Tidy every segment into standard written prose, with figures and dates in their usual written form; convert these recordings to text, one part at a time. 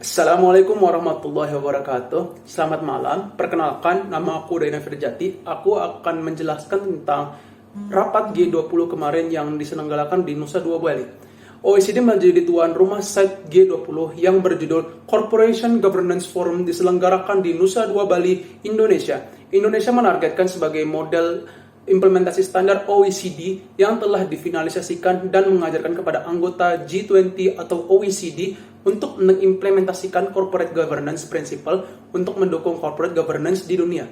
Assalamualaikum warahmatullahi wabarakatuh. Selamat malam. Perkenalkan, nama aku Daina Firjati. Aku akan menjelaskan tentang rapat G20 kemarin yang diselenggarakan di Nusa Dua Bali. OECD menjadi tuan rumah site G20 yang berjudul Corporation Governance Forum diselenggarakan di Nusa Dua Bali, Indonesia. Indonesia menargetkan sebagai model implementasi standar OECD yang telah difinalisasikan dan mengajarkan kepada anggota G20 atau OECD untuk mengimplementasikan corporate governance principle untuk mendukung corporate governance di dunia.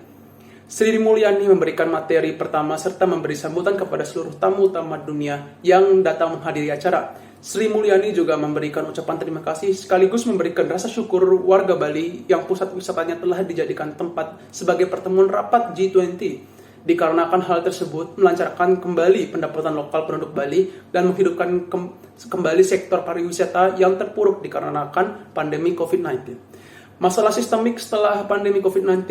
Sri Mulyani memberikan materi pertama serta memberi sambutan kepada seluruh tamu-tamu dunia yang datang menghadiri acara. Sri Mulyani juga memberikan ucapan terima kasih sekaligus memberikan rasa syukur warga Bali yang pusat wisatanya telah dijadikan tempat sebagai pertemuan rapat G20. Dikarenakan hal tersebut melancarkan kembali pendapatan lokal penduduk Bali dan menghidupkan kembali sektor pariwisata yang terpuruk dikarenakan pandemi COVID-19. Masalah sistemik setelah pandemi COVID-19,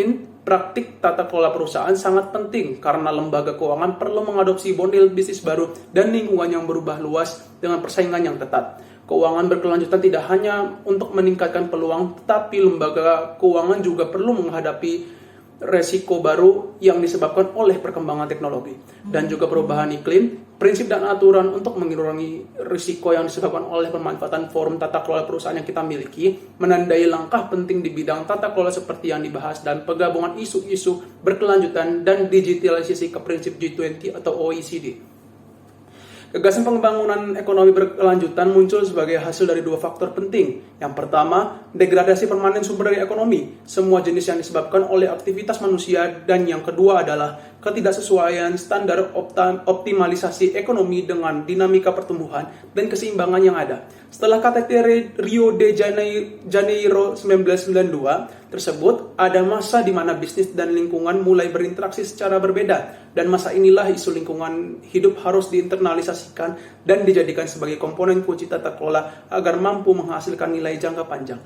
praktik tata kelola perusahaan sangat penting karena lembaga keuangan perlu mengadopsi model bisnis baru dan lingkungan yang berubah luas dengan persaingan yang ketat. Keuangan berkelanjutan tidak hanya untuk meningkatkan peluang, tetapi lembaga keuangan juga perlu menghadapi resiko baru yang disebabkan oleh perkembangan teknologi dan juga perubahan iklim, prinsip dan aturan untuk mengurangi risiko yang disebabkan oleh pemanfaatan forum tata kelola perusahaan yang kita miliki, menandai langkah penting di bidang tata kelola seperti yang dibahas dan penggabungan isu-isu berkelanjutan dan digitalisasi ke prinsip G20 atau OECD. Gagasan pembangunan ekonomi berkelanjutan muncul sebagai hasil dari dua faktor penting. Yang pertama, degradasi permanen sumber daya ekonomi, semua jenis yang disebabkan oleh aktivitas manusia, dan yang kedua adalah ketidaksesuaian standar optimalisasi ekonomi dengan dinamika pertumbuhan dan keseimbangan yang ada. Setelah KTT Rio de Janeiro 1992 tersebut, ada masa di mana bisnis dan lingkungan mulai berinteraksi secara berbeda, dan masa inilah isu lingkungan hidup harus diinternalisasikan dan dijadikan sebagai komponen kunci tata kelola agar mampu menghasilkan nilai jangka panjang.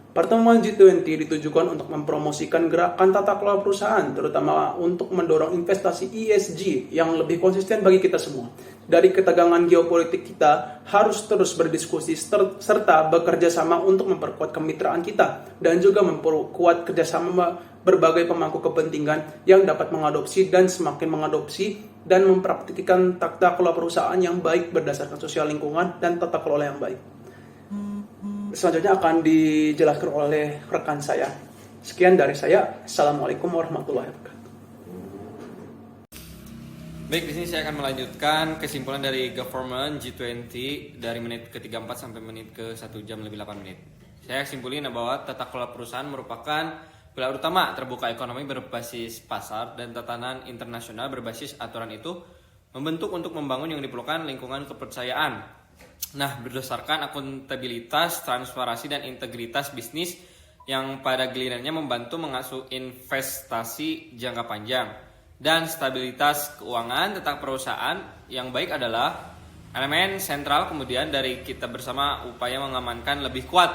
Pertemuan G20 ditujukan untuk mempromosikan gerakan tata kelola perusahaan, terutama untuk mendorong investasi ESG yang lebih konsisten bagi kita semua. Dari ketegangan geopolitik kita harus terus berdiskusi serta bekerja sama untuk memperkuat kemitraan kita dan juga memperkuat kerjasama berbagai pemangku kepentingan yang dapat mengadopsi dan semakin mengadopsi dan mempraktikkan tata kelola perusahaan yang baik berdasarkan sosial lingkungan dan tata kelola yang baik. Selanjutnya akan dijelaskan oleh rekan saya. Sekian dari saya. Assalamualaikum warahmatullahi wabarakatuh. Baik, di sini saya akan melanjutkan kesimpulan dari Government G20 dari menit ke-34 sampai menit ke-1 jam lebih 8 menit. Saya simpulin bahwa tata kelola perusahaan merupakan pilar utama terbuka ekonomi berbasis pasar dan tatanan internasional berbasis aturan itu membentuk untuk membangun yang diperlukan lingkungan kepercayaan. Nah, berdasarkan akuntabilitas, transparansi, dan integritas bisnis yang pada gilirannya membantu mengasuh investasi jangka panjang dan stabilitas keuangan tentang perusahaan yang baik adalah elemen sentral kemudian dari kita bersama upaya mengamankan lebih kuat,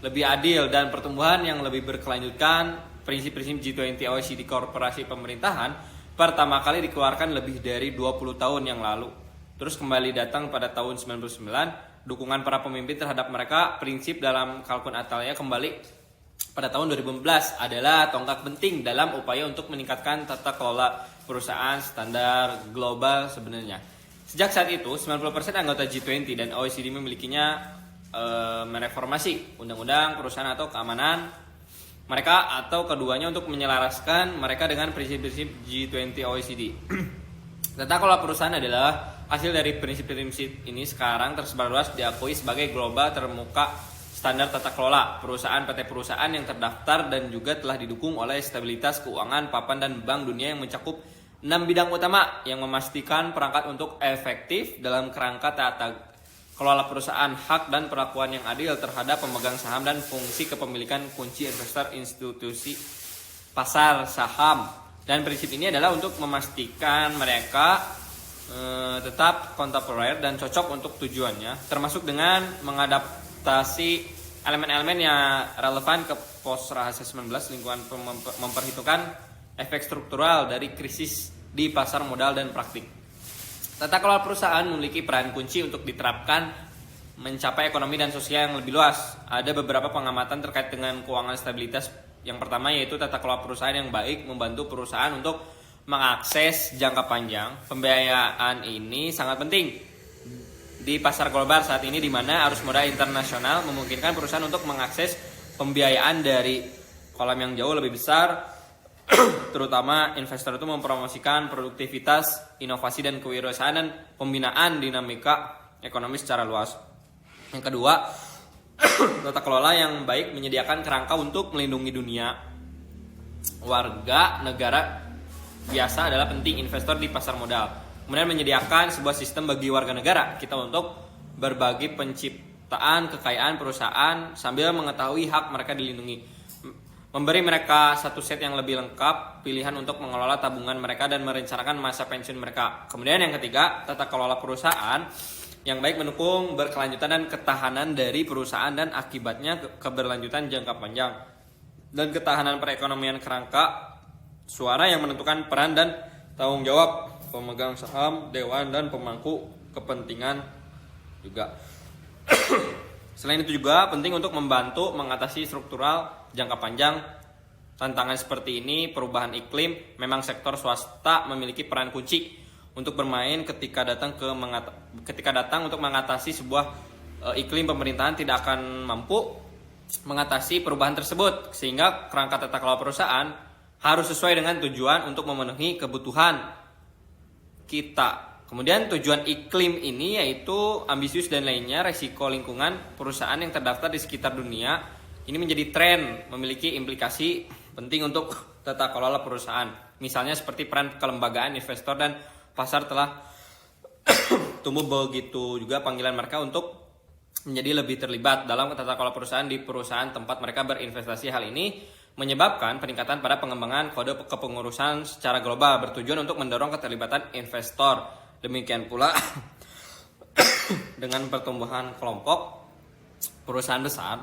lebih adil, dan pertumbuhan yang lebih berkelanjutan. Prinsip-prinsip G20 OECD Korporasi Pemerintahan pertama kali dikeluarkan lebih dari 20 tahun yang lalu. Terus kembali datang pada tahun 99, dukungan para pemimpin terhadap mereka, prinsip dalam Kalkun Atalia kembali pada tahun 2015 adalah tonggak penting dalam upaya untuk meningkatkan tata kelola perusahaan standar global sebenarnya. Sejak saat itu, 90% anggota G20 dan OECD memilikinya mereformasi undang-undang perusahaan atau keamanan mereka atau keduanya untuk menyelaraskan mereka dengan prinsip-prinsip G20 OECD. Tata kelola perusahaan adalah hasil dari prinsip-prinsip ini sekarang tersebar luas diakui sebagai global termuka standar tata kelola perusahaan PT perusahaan yang terdaftar dan juga telah didukung oleh stabilitas keuangan papan dan bank dunia yang mencakup 6 bidang utama yang memastikan perangkat untuk efektif dalam kerangka tata kelola perusahaan, hak dan perlakuan yang adil terhadap pemegang saham dan fungsi kepemilikan kunci investor institusi pasar saham. Dan prinsip ini adalah untuk memastikan mereka tetap kontemporer dan cocok untuk tujuannya, termasuk dengan mengadaptasi elemen-elemen yang relevan ke pos rahasia 19 lingkungan memperhitungkan efek struktural dari krisis di pasar modal dan praktik. Tata kelola perusahaan memiliki peran kunci untuk diterapkan mencapai ekonomi dan sosial yang lebih luas. Ada beberapa pengamatan terkait dengan keuangan stabilitas. Yang pertama yaitu tata kelola perusahaan yang baik membantu perusahaan untuk mengakses jangka panjang. Pembiayaan ini sangat penting di pasar global saat ini, di mana arus modal internasional memungkinkan perusahaan untuk mengakses pembiayaan dari kolam yang jauh lebih besar. Terutama investor itu mempromosikan produktivitas, inovasi dan kewirausahaan dan pembinaan dinamika ekonomi secara luas. Yang kedua, tata kelola yang baik menyediakan kerangka untuk melindungi dunia. Warga negara biasa adalah penting investor di pasar modal. Kemudian menyediakan sebuah sistem bagi warga negara kita untuk berbagi penciptaan kekayaan perusahaan sambil mengetahui hak mereka dilindungi. Memberi mereka satu set yang lebih lengkap pilihan untuk mengelola tabungan mereka dan merencanakan masa pensiun mereka. Kemudian yang ketiga, tata kelola perusahaan yang baik mendukung berkelanjutan dan ketahanan dari perusahaan dan akibatnya keberlanjutan jangka panjang dan ketahanan perekonomian. Kerangka suara yang menentukan peran dan tanggung jawab pemegang saham, dewan, dan pemangku kepentingan juga. Selain itu juga penting untuk membantu mengatasi struktural jangka panjang tantangan seperti ini. Perubahan iklim, memang sektor swasta memiliki peran kunci untuk bermain ketika datang untuk mengatasi sebuah iklim. Pemerintahan tidak akan mampu mengatasi perubahan tersebut, sehingga kerangka tata kelola perusahaan harus sesuai dengan tujuan untuk memenuhi kebutuhan kita. Kemudian tujuan iklim ini yaitu ambisius dan lainnya, resiko lingkungan perusahaan yang terdaftar di sekitar dunia. Ini menjadi tren, memiliki implikasi penting untuk tata kelola perusahaan. Misalnya seperti peran kelembagaan, investor, dan pasar telah tumbuh, begitu juga panggilan mereka untuk menjadi lebih terlibat dalam tata kelola perusahaan di perusahaan tempat mereka berinvestasi. Hal ini menyebabkan peningkatan pada pengembangan kode kepengurusan secara global bertujuan untuk mendorong keterlibatan investor. Demikian pula dengan pertumbuhan kelompok perusahaan besar,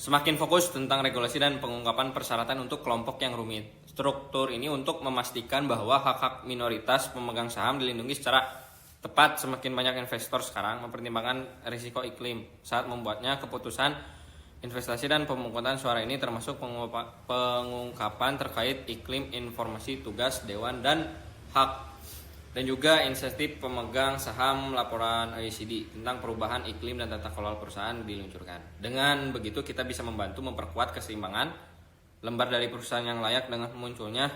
semakin fokus tentang regulasi dan pengungkapan persyaratan untuk kelompok yang rumit. Struktur ini untuk memastikan bahwa hak-hak minoritas pemegang saham dilindungi secara tepat. Semakin banyak investor sekarang mempertimbangkan risiko iklim saat membuatnya keputusan investasi, dan pemungutan suara ini termasuk pengungkapan terkait iklim, informasi, tugas dewan dan hak, dan juga insentif pemegang saham. Laporan OECD tentang perubahan iklim dan tata kelola perusahaan diluncurkan. Dengan begitu kita bisa membantu memperkuat keseimbangan lembar dari perusahaan yang layak dengan munculnya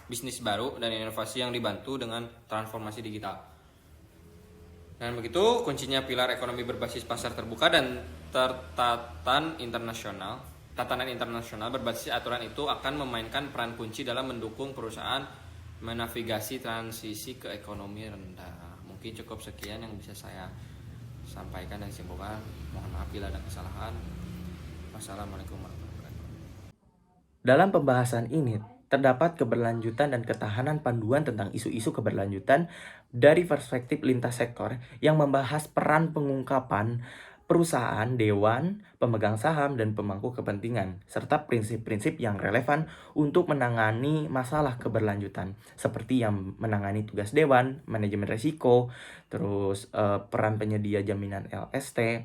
bisnis baru dan inovasi yang dibantu dengan transformasi digital. Dan begitu kuncinya pilar ekonomi berbasis pasar terbuka dan tatanan internasional berbasis aturan itu akan memainkan peran kunci dalam mendukung perusahaan menavigasi transisi ke ekonomi rendah. Mungkin cukup sekian yang bisa saya sampaikan dan simpulkan. Mohon maaf bila ada kesalahan. Wassalamualaikum warahmatullahi wabarakatuh. Dalam pembahasan ini terdapat keberlanjutan dan ketahanan panduan tentang isu-isu keberlanjutan dari perspektif lintas sektor yang membahas peran pengungkapan perusahaan, dewan, pemegang saham, dan pemangku kepentingan, serta prinsip-prinsip yang relevan untuk menangani masalah keberlanjutan, seperti yang menangani tugas dewan, manajemen risiko, terus peran penyedia jaminan LST,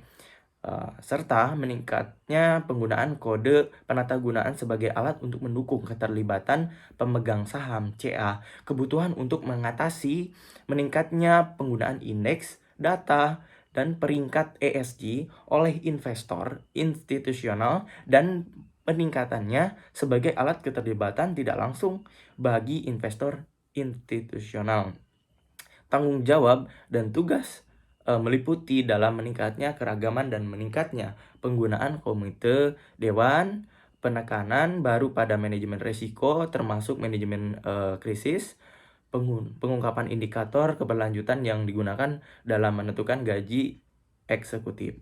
serta meningkatnya penggunaan kode penatagunaan sebagai alat untuk mendukung keterlibatan pemegang saham CA, kebutuhan untuk mengatasi meningkatnya penggunaan indeks, data, dan peringkat ESG oleh investor institusional, dan peningkatannya sebagai alat keterlibatan tidak langsung bagi investor institusional. Tanggung jawab dan tugas meliputi dalam meningkatnya keragaman dan meningkatnya penggunaan komite dewan, penekanan baru pada manajemen risiko termasuk manajemen krisis, pengungkapan indikator keberlanjutan yang digunakan dalam menentukan gaji eksekutif.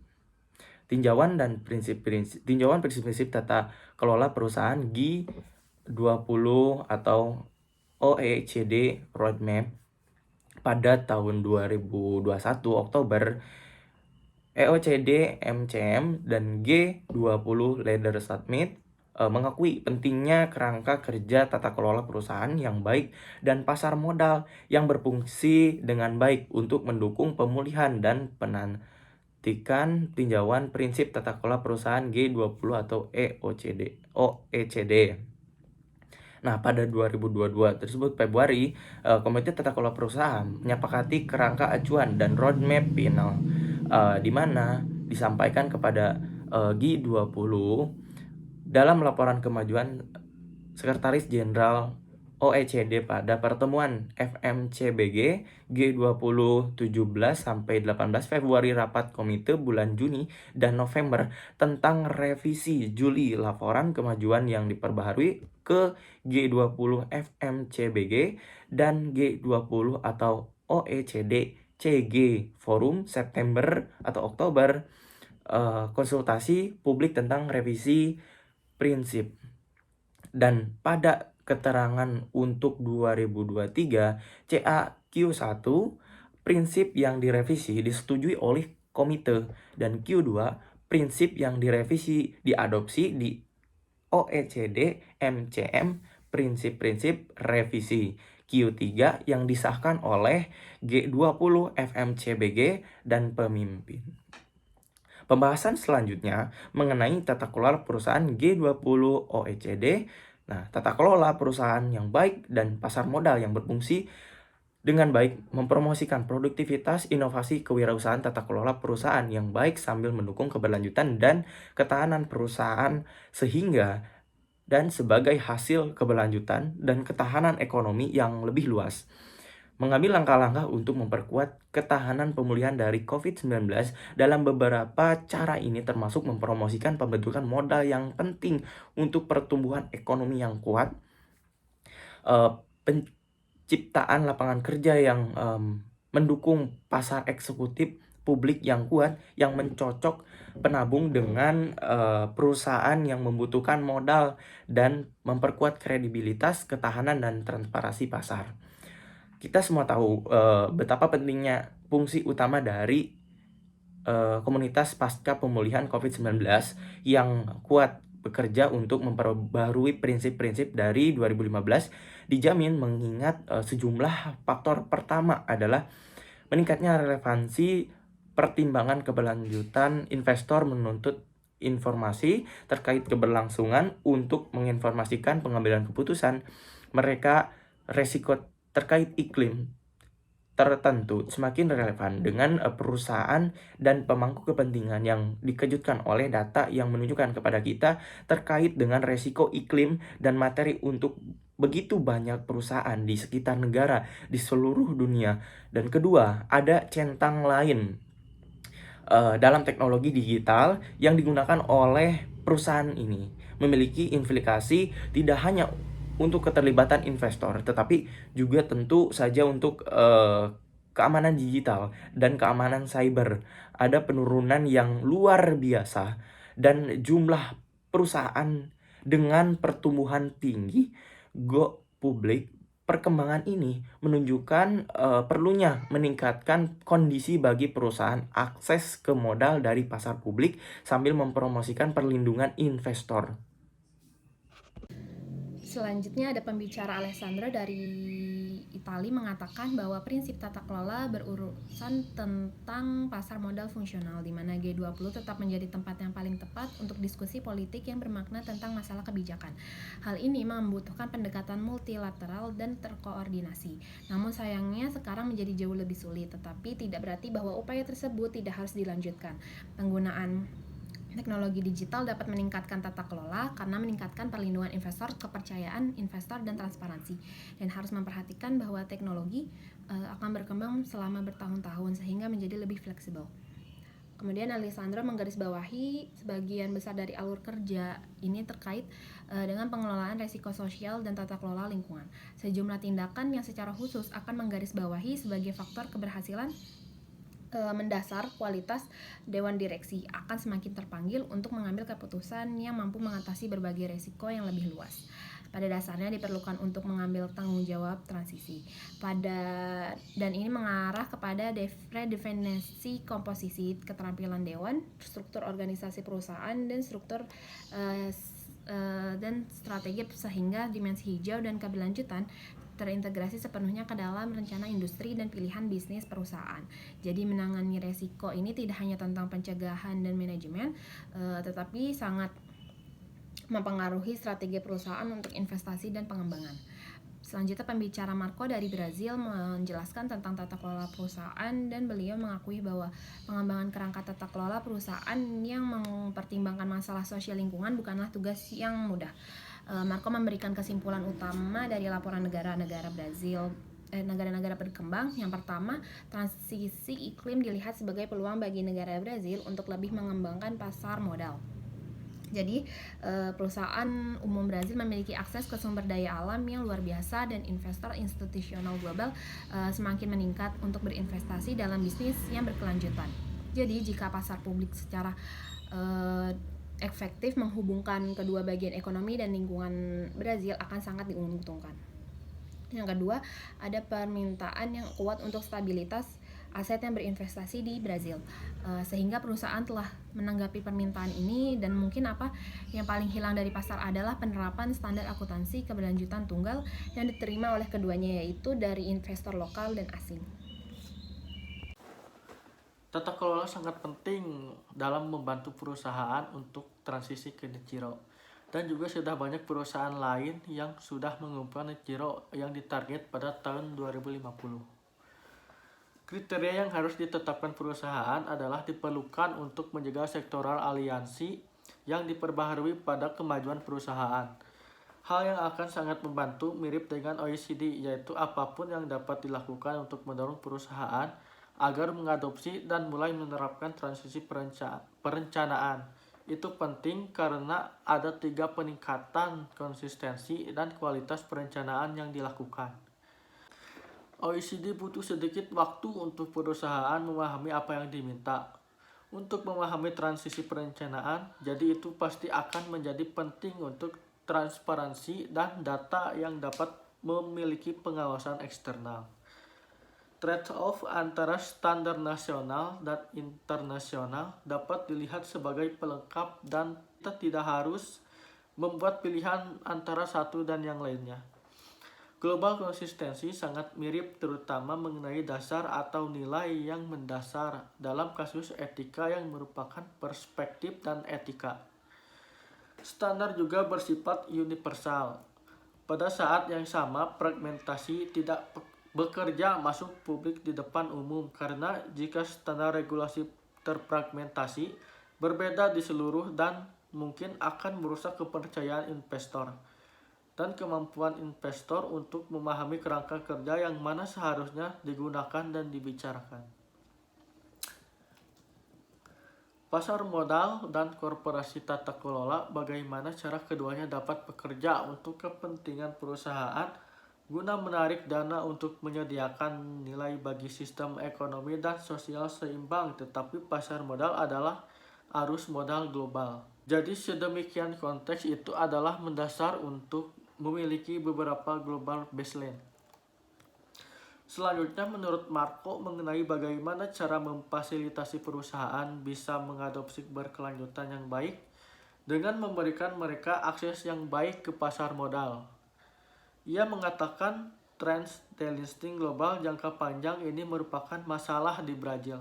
Tinjauan prinsip-prinsip tata kelola perusahaan G20 atau OECD Roadmap pada tahun 2021 Oktober, OECD MCM dan G20 Leader Summit mengakui pentingnya kerangka kerja tata kelola perusahaan yang baik dan pasar modal yang berfungsi dengan baik untuk mendukung pemulihan dan membuktikan tinjauan prinsip tata kelola perusahaan G20 atau OECD. Nah, pada 2022 tersebut Februari, Komite Tata Kelola Perusahaan menyepakati kerangka acuan dan roadmap final, di mana disampaikan kepada G20 dalam laporan kemajuan Sekretaris Jenderal OECD pada pertemuan FMCBG G20 17 sampai 18 Februari rapat komite bulan Juni dan November tentang revisi Juli laporan kemajuan yang diperbaharui ke G20 FMCBG dan G20 atau OECD CG Forum September atau Oktober, konsultasi publik tentang revisi prinsip. Dan pada keterangan untuk 2023 CAQ1, prinsip yang direvisi disetujui oleh komite, dan Q2, prinsip yang direvisi diadopsi di OECD MCM prinsip-prinsip revisi. Q3 yang disahkan oleh G20 FMCBG dan pemimpin. Pembahasan selanjutnya mengenai tata kelola perusahaan G20 OECD. Nah, tata kelola perusahaan yang baik dan pasar modal yang berfungsi dengan baik mempromosikan produktivitas, inovasi, kewirausahaan, tata kelola perusahaan yang baik sambil mendukung keberlanjutan dan ketahanan perusahaan sehingga dan sebagai hasil keberlanjutan dan ketahanan ekonomi yang lebih luas. Mengambil langkah-langkah untuk memperkuat ketahanan pemulihan dari COVID-19 dalam beberapa cara ini termasuk mempromosikan pembentukan modal yang penting untuk pertumbuhan ekonomi yang kuat, penciptaan lapangan kerja yang mendukung pasar eksekutif publik yang kuat, yang mencocok penabung dengan perusahaan yang membutuhkan modal, dan memperkuat kredibilitas, ketahanan, dan transparansi pasar. Kita semua tahu betapa pentingnya fungsi utama dari komunitas pasca pemulihan COVID-19 yang kuat bekerja untuk memperbarui prinsip-prinsip dari 2015 dijamin mengingat sejumlah faktor. Pertama adalah meningkatnya relevansi pertimbangan keberlanjutan. Investor menuntut informasi terkait keberlangsungan untuk menginformasikan pengambilan keputusan mereka. Resiko terkait iklim tertentu semakin relevan dengan perusahaan dan pemangku kepentingan yang dikejutkan oleh data yang menunjukkan kepada kita terkait dengan resiko iklim dan materi untuk begitu banyak perusahaan di sekitar negara di seluruh dunia. Dan kedua, ada centang lain dalam teknologi digital yang digunakan oleh perusahaan ini memiliki implikasi tidak hanya untuk keterlibatan investor, tetapi juga tentu saja untuk keamanan digital dan keamanan cyber. Ada penurunan yang luar biasa dan jumlah perusahaan dengan pertumbuhan tinggi go publik. Perkembangan ini menunjukkan perlunya meningkatkan kondisi bagi perusahaan akses ke modal dari pasar publik sambil mempromosikan perlindungan investor. Selanjutnya ada pembicara Alessandro dari Italia mengatakan bahwa prinsip tata kelola berurusan tentang pasar modal fungsional, di mana G20 tetap menjadi tempat yang paling tepat untuk diskusi politik yang bermakna tentang masalah kebijakan. Hal ini membutuhkan pendekatan multilateral dan terkoordinasi. Namun sayangnya sekarang menjadi jauh lebih sulit, tetapi tidak berarti bahwa upaya tersebut tidak harus dilanjutkan. Penggunaan teknologi digital dapat meningkatkan tata kelola karena meningkatkan perlindungan investor, kepercayaan investor, dan transparansi. Dan harus memperhatikan bahwa teknologi akan berkembang selama bertahun-tahun sehingga menjadi lebih fleksibel. Kemudian Alessandro menggarisbawahi sebagian besar dari alur kerja ini terkait dengan pengelolaan resiko sosial dan tata kelola lingkungan. Sejumlah tindakan yang secara khusus akan menggarisbawahi sebagai faktor keberhasilan mendasar kualitas Dewan Direksi akan semakin terpanggil untuk mengambil keputusan yang mampu mengatasi berbagai resiko yang lebih luas. Pada dasarnya diperlukan untuk mengambil tanggung jawab transisi. Dan ini mengarah kepada redefinisi komposisi keterampilan Dewan, struktur organisasi perusahaan, dan struktur dan strategi sehingga dimensi hijau dan keberlanjutan terintegrasi sepenuhnya ke dalam rencana industri dan pilihan bisnis perusahaan. Jadi menangani resiko ini tidak hanya tentang pencegahan dan manajemen, tetapi sangat mempengaruhi strategi perusahaan untuk investasi dan pengembangan. Selanjutnya pembicara Marco dari Brazil menjelaskan tentang tata kelola perusahaan dan beliau mengakui bahwa pengembangan kerangka tata kelola perusahaan yang mempertimbangkan masalah sosial lingkungan bukanlah tugas yang mudah. Marco memberikan kesimpulan utama dari laporan negara-negara berkembang. Yang pertama, transisi iklim dilihat sebagai peluang bagi negara Brazil untuk lebih mengembangkan pasar modal. Jadi, perusahaan umum Brazil memiliki akses ke sumber daya alam yang luar biasa dan investor institusional global semakin meningkat untuk berinvestasi dalam bisnis yang berkelanjutan. Jadi, jika pasar publik secara efektif menghubungkan kedua bagian ekonomi dan lingkungan Brazil akan sangat diuntungkan. Yang kedua, ada permintaan yang kuat untuk stabilitas aset yang berinvestasi di Brazil, sehingga perusahaan telah menanggapi permintaan ini, dan mungkin yang paling hilang dari pasar adalah penerapan standar akuntansi keberlanjutan tunggal yang diterima oleh keduanya, yaitu dari investor lokal dan asing. Tata kelola sangat penting dalam membantu perusahaan untuk transisi ke net zero. Dan juga sudah banyak perusahaan lain yang sudah mengumpulkan net zero yang ditarget pada tahun 2050. Kriteria yang harus ditetapkan perusahaan adalah diperlukan untuk menjaga sektoral aliansi yang diperbaharui pada kemajuan perusahaan. Hal yang akan sangat membantu mirip dengan OECD, yaitu apapun yang dapat dilakukan untuk mendorong perusahaan agar mengadopsi dan mulai menerapkan transisi perencanaan. Itu penting karena ada 3 peningkatan konsistensi dan kualitas perencanaan yang dilakukan. OECD butuh sedikit waktu untuk perusahaan memahami apa yang diminta. Untuk memahami transisi perencanaan, jadi itu pasti akan menjadi penting untuk transparansi dan data yang dapat memiliki pengawasan eksternal. Trade-off antara standar nasional dan internasional dapat dilihat sebagai pelengkap dan kita tidak harus membuat pilihan antara satu dan yang lainnya. Global konsistensi sangat mirip terutama mengenai dasar atau nilai yang mendasar dalam kasus etika yang merupakan perspektif dan etika. Standar juga bersifat universal. Pada saat yang sama, fragmentasi tidak bekerja masuk publik di depan umum, karena jika standar regulasi terfragmentasi berbeda di seluruh dan mungkin akan merusak kepercayaan investor dan kemampuan investor untuk memahami kerangka kerja yang mana seharusnya digunakan dan dibicarakan. Pasar modal dan korporasi tata kelola, bagaimana cara keduanya dapat bekerja untuk kepentingan perusahaan guna menarik dana untuk menyediakan nilai bagi sistem ekonomi dan sosial seimbang, tetapi pasar modal adalah arus modal global. Jadi sedemikian konteks itu adalah mendasar untuk memiliki beberapa global baseline. Selanjutnya, menurut Marco, mengenai bagaimana cara memfasilitasi perusahaan bisa mengadopsi berkelanjutan yang baik dengan memberikan mereka akses yang baik ke pasar modal. Ia mengatakan trends delisting global jangka panjang ini merupakan masalah di Brazil.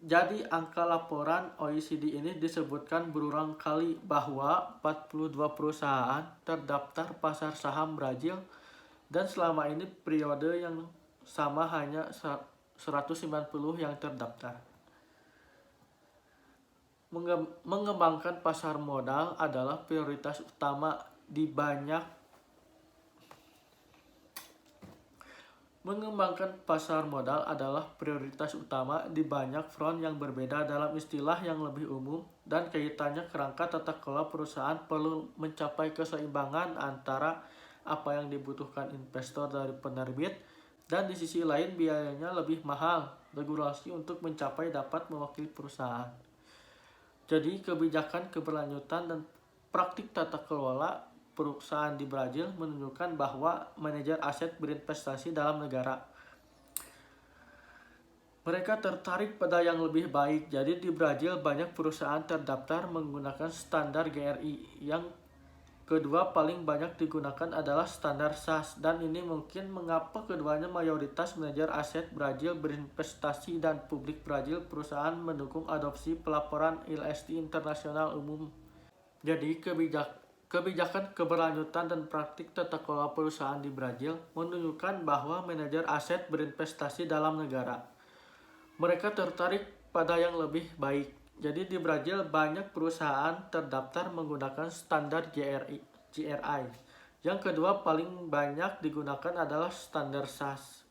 Jadi angka laporan OECD ini disebutkan berulang kali bahwa 42 perusahaan terdaftar pasar saham Brazil, dan selama ini periode yang sama hanya 190 yang terdaftar. Mengembangkan pasar modal adalah prioritas utama di banyak front yang berbeda dalam istilah yang lebih umum, dan kaitannya kerangka tata kelola perusahaan perlu mencapai keseimbangan antara apa yang dibutuhkan investor dari penerbit dan di sisi lain biayanya lebih mahal regulasi untuk mencapai dapat mewakili perusahaan. Jadi kebijakan keberlanjutan dan praktik tata kelola perusahaan di Brazil menunjukkan bahwa manajer aset berinvestasi dalam negara. Mereka tertarik pada yang lebih baik. Jadi di Brazil banyak perusahaan terdaftar menggunakan standar GRI yang kedua paling banyak digunakan adalah standar SAS, dan ini mungkin mengapa keduanya mayoritas manajer aset Brazil berinvestasi dan publik Brazil perusahaan mendukung adopsi pelaporan ILST internasional umum. Jadi kebijakan keberlanjutan dan praktik tata kelola perusahaan di Brazil menunjukkan bahwa manajer aset berinvestasi dalam negara. Mereka tertarik pada yang lebih baik. Jadi di Brazil banyak perusahaan terdaftar menggunakan standar GRI. Yang kedua paling banyak digunakan adalah standar SAS.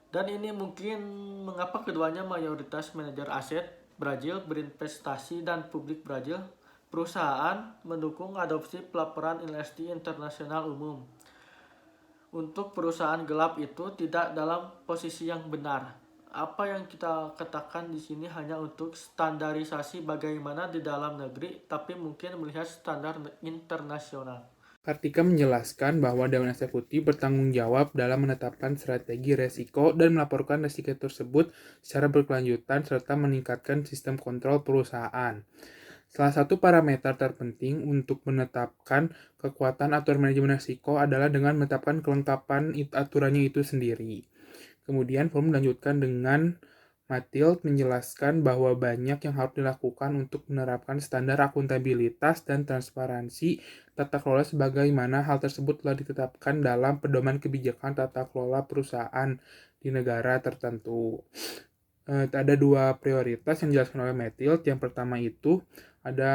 Dan ini mungkin mengapa keduanya mayoritas manajer aset Brazil berinvestasi dan publik Brazil perusahaan mendukung adopsi pelaporan ILST internasional umum. Untuk perusahaan gelap itu tidak dalam posisi yang benar. Apa yang kita katakan di sini hanya untuk standarisasi bagaimana di dalam negeri, tapi mungkin melihat standar internasional. Kartika menjelaskan bahwa Dewan Eksekutif bertanggung jawab dalam menetapkan strategi resiko dan melaporkan resiko tersebut secara berkelanjutan serta meningkatkan sistem kontrol perusahaan. Salah satu parameter terpenting untuk menetapkan kekuatan aturan manajemen risiko adalah dengan menetapkan kelengkapan aturannya itu sendiri. Kemudian forum melanjutkan dengan Mathilde menjelaskan bahwa banyak yang harus dilakukan untuk menerapkan standar akuntabilitas dan transparansi tata kelola sebagaimana hal tersebut telah ditetapkan dalam pedoman kebijakan tata kelola perusahaan di negara tertentu. Ada dua prioritas yang dijelaskan oleh Mathilde. Yang pertama itu ada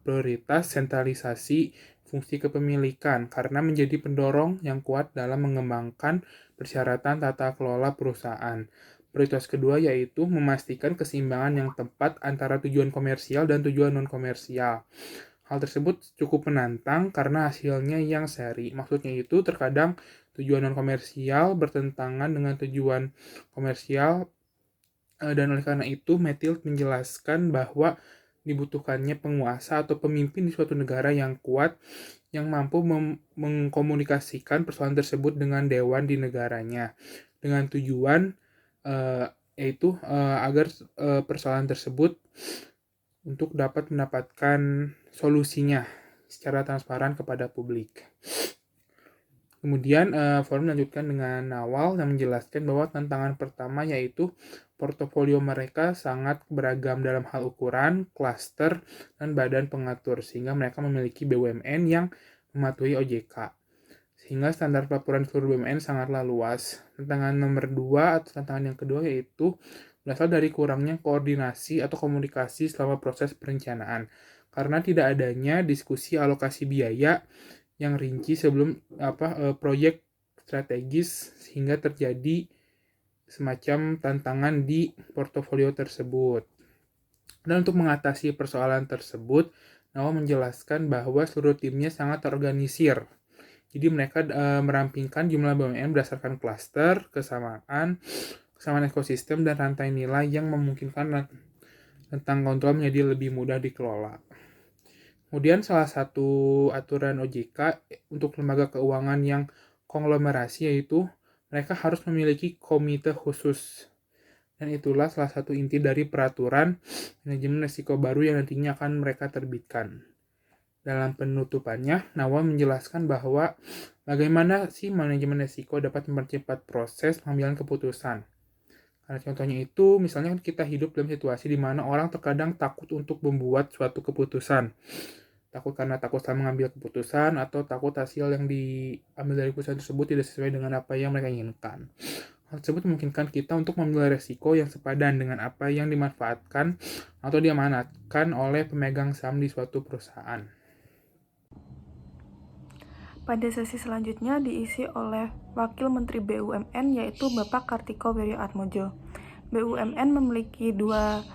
prioritas sentralisasi fungsi kepemilikan karena menjadi pendorong yang kuat dalam mengembangkan persyaratan tata kelola perusahaan. Prioritas kedua yaitu memastikan keseimbangan yang tepat antara tujuan komersial dan tujuan non-komersial. Hal tersebut cukup menantang karena hasilnya yang seri. Maksudnya itu terkadang tujuan non-komersial bertentangan dengan tujuan komersial, dan oleh karena itu Mathilde menjelaskan bahwa dibutuhkannya penguasa atau pemimpin di suatu negara yang kuat yang mampu mengkomunikasikan persoalan tersebut dengan dewan di negaranya dengan tujuan yaitu agar persoalan tersebut untuk dapat mendapatkan solusinya secara transparan kepada publik. Kemudian forum melanjutkan dengan Nawal yang menjelaskan bahwa tantangan pertama yaitu portofolio mereka sangat beragam dalam hal ukuran, klaster, dan badan pengatur sehingga mereka memiliki BUMN yang mematuhi OJK. Sehingga standar pelaporan seluruh BUMN sangatlah luas. Tantangan nomor 2 atau tantangan yang kedua yaitu berasal dari kurangnya koordinasi atau komunikasi selama proses perencanaan. Karena tidak adanya diskusi alokasi biaya yang rinci sebelum proyek strategis sehingga terjadi semacam tantangan di portofolio tersebut. Dan untuk mengatasi persoalan tersebut, Nawal menjelaskan bahwa seluruh timnya sangat terorganisir. Jadi mereka merampingkan jumlah BUMN berdasarkan klaster, kesamaan ekosistem, dan rantai nilai yang memungkinkan tentang kontrol menjadi lebih mudah dikelola. Kemudian salah satu aturan OJK untuk lembaga keuangan yang konglomerasi yaitu mereka harus memiliki komite khusus. Dan itulah salah satu inti dari peraturan manajemen risiko baru yang nantinya akan mereka terbitkan. Dalam penutupannya, Nawal menjelaskan bahwa bagaimana sih manajemen risiko dapat mempercepat proses pengambilan keputusan. Karena contohnya itu, misalnya kita hidup dalam situasi di mana orang terkadang takut untuk membuat suatu keputusan. Takut karena takut salah mengambil keputusan atau takut hasil yang diambil dari keputusan tersebut tidak sesuai dengan apa yang mereka inginkan. Hal tersebut memungkinkan kita untuk mengambil resiko yang sepadan dengan apa yang dimanfaatkan atau diamanatkan oleh pemegang saham di suatu perusahaan. Pada sesi selanjutnya diisi oleh Wakil Menteri BUMN yaitu Bapak Kartiko Wirjoatmojo. BUMN memiliki dua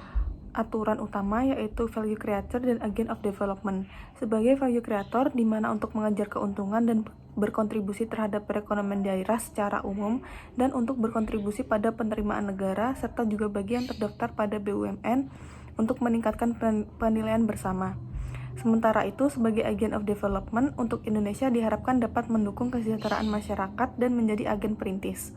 aturan utama yaitu value creator dan agent of development. Sebagai value creator di mana untuk mengejar keuntungan dan berkontribusi terhadap perekonomian daerah secara umum dan untuk berkontribusi pada penerimaan negara serta juga bagi yang terdaftar pada BUMN untuk meningkatkan penilaian bersama. Sementara itu, sebagai agent of development untuk Indonesia diharapkan dapat mendukung kesejahteraan masyarakat dan menjadi agen perintis.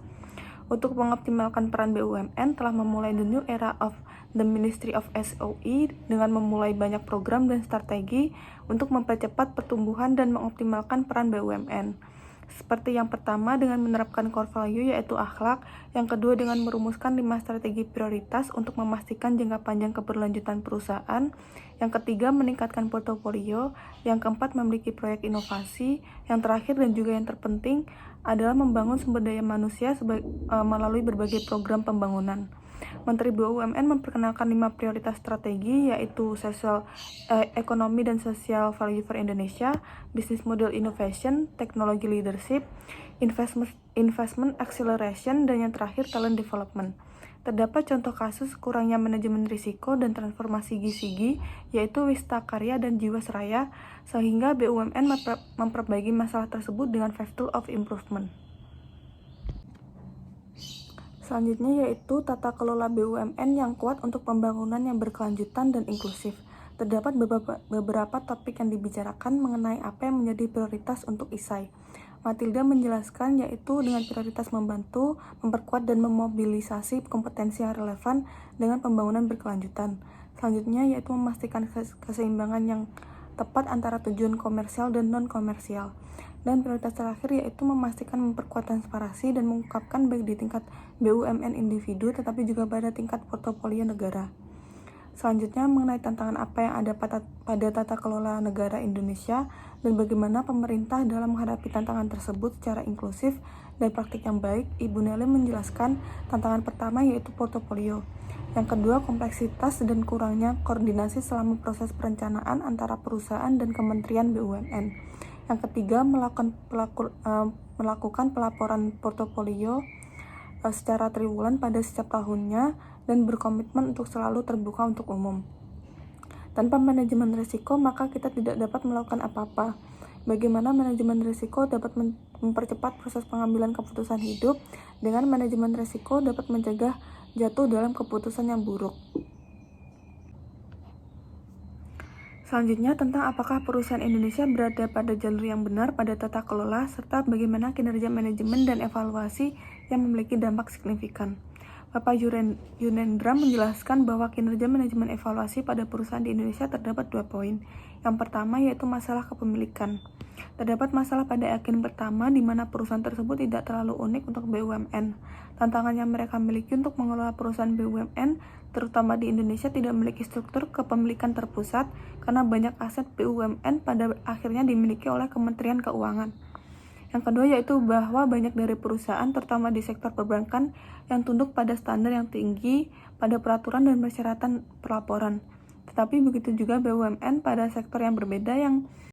Untuk mengoptimalkan peran BUMN telah memulai the new era of The Ministry of SOE dengan memulai banyak program dan strategi untuk mempercepat pertumbuhan dan mengoptimalkan peran BUMN. Seperti yang pertama dengan menerapkan core value yaitu akhlak, yang kedua dengan merumuskan 5 strategi prioritas untuk memastikan jangka panjang keberlanjutan perusahaan, yang ketiga meningkatkan portofolio, yang keempat memiliki proyek inovasi, yang terakhir dan juga yang terpenting adalah membangun sumber daya manusia melalui berbagai program pembangunan. Menteri BUMN memperkenalkan 5 prioritas strategi yaitu ekonomi dan social value for Indonesia, business model innovation, technology leadership, investment acceleration, dan yang terakhir talent development. Terdapat contoh kasus kurangnya manajemen risiko dan transformasi GCG yaitu Wistakarya dan Jiwasraya, sehingga BUMN memperbaiki masalah tersebut dengan 5 tool of improvement. Selanjutnya yaitu tata kelola BUMN yang kuat untuk pembangunan yang berkelanjutan dan inklusif. Terdapat beberapa topik yang dibicarakan mengenai apa yang menjadi prioritas untuk ISAI. Matilda menjelaskan yaitu dengan prioritas membantu, memperkuat dan memobilisasi kompetensi yang relevan dengan pembangunan berkelanjutan. Selanjutnya yaitu memastikan keseimbangan yang tepat antara tujuan komersial dan non-komersial. Dan prioritas terakhir yaitu memastikan memperkuat transparansi dan mengungkapkan baik di tingkat BUMN individu tetapi juga pada tingkat portofolio negara. Selanjutnya mengenai tantangan apa yang ada pada tata kelola negara Indonesia dan bagaimana pemerintah dalam menghadapi tantangan tersebut secara inklusif dan praktik yang baik, Ibu Nelly menjelaskan tantangan pertama yaitu portofolio. Yang kedua, kompleksitas dan kurangnya koordinasi selama proses perencanaan antara perusahaan dan kementerian BUMN. Yang ketiga, melakukan pelaporan portofolio secara triwulan pada setiap tahunnya dan berkomitmen untuk selalu terbuka untuk umum. Tanpa manajemen risiko, maka kita tidak dapat melakukan apa-apa. Bagaimana manajemen risiko dapat mempercepat proses pengambilan keputusan hidup, dengan manajemen risiko dapat mencegah jatuh dalam keputusan yang buruk. Selanjutnya tentang apakah perusahaan Indonesia berada pada jalur yang benar pada tata kelola, serta bagaimana kinerja manajemen dan evaluasi yang memiliki dampak signifikan. Bapak Yunendra menjelaskan bahwa kinerja manajemen evaluasi pada perusahaan di Indonesia terdapat 2 poin. Yang pertama yaitu masalah kepemilikan. Terdapat masalah pada agen pertama di mana perusahaan tersebut tidak terlalu unik untuk BUMN. Tantangan yang mereka miliki untuk mengelola perusahaan BUMN, terutama di Indonesia, tidak memiliki struktur kepemilikan terpusat karena banyak aset BUMN pada akhirnya dimiliki oleh Kementerian Keuangan. Yang kedua yaitu bahwa banyak dari perusahaan, terutama di sektor perbankan, yang tunduk pada standar yang tinggi pada peraturan dan persyaratan pelaporan. Tetapi begitu juga BUMN pada sektor yang berbeda yang